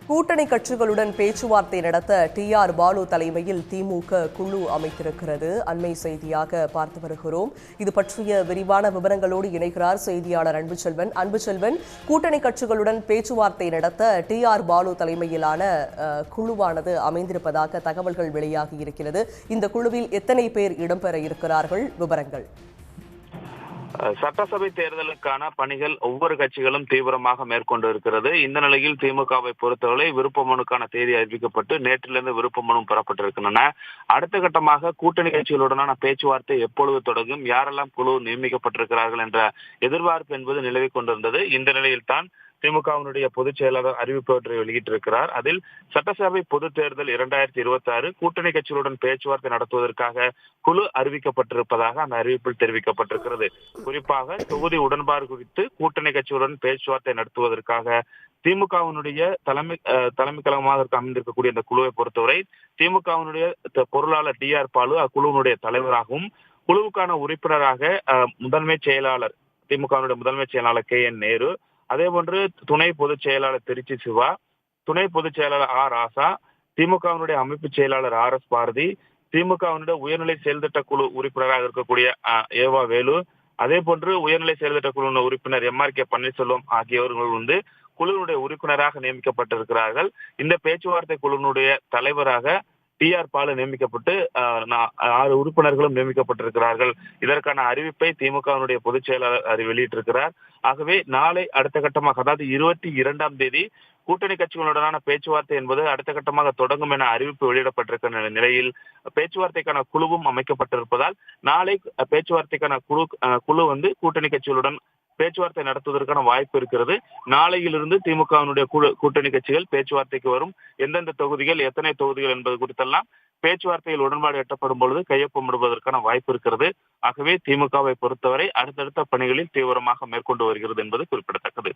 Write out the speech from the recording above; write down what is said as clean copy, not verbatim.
கூட்டணி கட்சிகளுடன் பேச்சுவார்த்தை நடத்த டி.ஆர். பாலு தலைமையில் திமுக குழு அமைத்திருக்கிறது. அண்மை செய்தியாக பார்த்து வருகிறோம். இது பற்றிய விரிவான விவரங்களோடு இணைகிறார் செய்தியாளர் அன்புச்செல்வன். அன்புச்செல்வன், கூட்டணி கட்சிகளுடன் பேச்சுவார்த்தை நடத்த டி.ஆர். பாலு தலைமையிலான குழுவானது அமைந்திருப்பதாக தகவல்கள் வெளியாகி இருக்கிறது. இந்த குழுவில் எத்தனை பேர் இடம்பெற இருக்கிறார்கள்? விவரங்கள். சட்டசபை தேர்தலுக்கான பணிகள் ஒவ்வொரு கட்சிகளும் தீவிரமாக மேற்கொண்டு இருக்கிறது. இந்த நிலையில் திமுகவை பொறுத்தவரை விருப்ப மனுக்கான தேதி அறிவிக்கப்பட்டு நேற்றிலிருந்து விருப்ப மனு பெறப்பட்டிருக்கின்றன. அடுத்த கட்டமாக கூட்டணி கட்சிகளுடனான பேச்சுவார்த்தை எப்பொழுது தொடங்கும், யாரெல்லாம் குழு நியமிக்கப்பட்டிருக்கிறார்கள் என்ற எதிர்பார்ப்பு என்பது நிலவிக் கொண்டிருந்தது. இந்த நிலையில்தான் திமுகவினுடைய பொதுச் செயலாளர் அறிவிப்பு ஒன்றை வெளியிட்டிருக்கிறார். அதில் சட்டசபை பொதுத் தேர்தல் 2026 கூட்டணி கட்சிகளுடன் பேச்சுவார்த்தை நடத்துவதற்காக குழு அறிவிக்கப்பட்டிருப்பதாக அந்த அறிவிப்பில் தெரிவிக்கப்பட்டிருக்கிறது. குறிப்பாக தொகுதி உடன்பாடு குறித்து கூட்டணி கட்சிகளுடன் பேச்சுவார்த்தை நடத்துவதற்காக திமுகவினுடைய தலைமை கழகமாக அமைந்திருக்கக்கூடிய இந்த குழுவை பொறுத்தவரை திமுகவினுடைய பொருளாளர் டி.ஆர். பாலு அக்குழுவினுடைய தலைவராகவும், குழுவுக்கான உறுப்பினராக முதன்மை செயலாளர் திமுகவினுடைய முதன்மை செயலாளர் கே.என். நேரு, அதே போன்று துணை பொதுச் செயலாளர் திருச்சி சிவா, துணை பொதுச் செயலாளர் ஆர். ராசா, திமுகவினுடைய அமைப்பு செயலாளர் ஆர்.எஸ். பாரதி, திமுகவினுடைய உயர்நிலை செயல்திட்ட குழு உறுப்பினராக இருக்கக்கூடிய ஏவா வேலு, அதே போன்று உயர்நிலை செயல்திட்ட குழு உறுப்பினர் எம்.ஆர்.கே. பன்னீர்செல்வம் ஆகியோர்கள் குழுவினுடைய உறுப்பினராக நியமிக்கப்பட்டிருக்கிறார்கள். இந்த பேச்சுவார்த்தை குழுவினுடைய தலைவராக டி.ஆர். பாலு நியமிக்கப்பட்டு 6 உறுப்பினர்களும் நியமிக்கப்பட்டிருக்கிறார்கள். இதற்கான அறிவிப்பை திமுகவினுடைய பொதுச் செயலாளர் வெளியிட்டிருக்கிறார். ஆகவே நாளை அடுத்த கட்டமாக, அதாவது 22ஆம் தேதி கூட்டணி கட்சிகளுடனான பேச்சுவார்த்தை என்பது அடுத்த கட்டமாக தொடங்கும் என அறிவிப்பு வெளியிடப்பட்டிருக்கிற நிலையில் பேச்சுவார்த்தைக்கான குழுவும் அமைக்கப்பட்டிருப்பதால் நாளை பேச்சுவார்த்தைக்கான குழு கூட்டணி கட்சிகளுடன் பேச்சுவார்த்தை நடத்துவதற்கான வாய்ப்பு இருக்கிறது. நாளையிலிருந்து திமுகவினுடைய கூட்டணி கட்சிகள் பேச்சுவார்த்தைக்கு வரும். எந்தெந்த தொகுதிகள், எத்தனை தொகுதிகள் என்பது குறித்தெல்லாம் பேச்சுவார்த்தையில் உடன்பாடு எட்டப்படும் பொழுது கையொப்பமிடுவதற்கான வாய்ப்பு இருக்கிறது. ஆகவே திமுகவை பொறுத்தவரை அடுத்தடுத்த பணிகளில் தீவிரமாக மேற்கொண்டு வருகிறது என்பது குறிப்பிடத்தக்கது.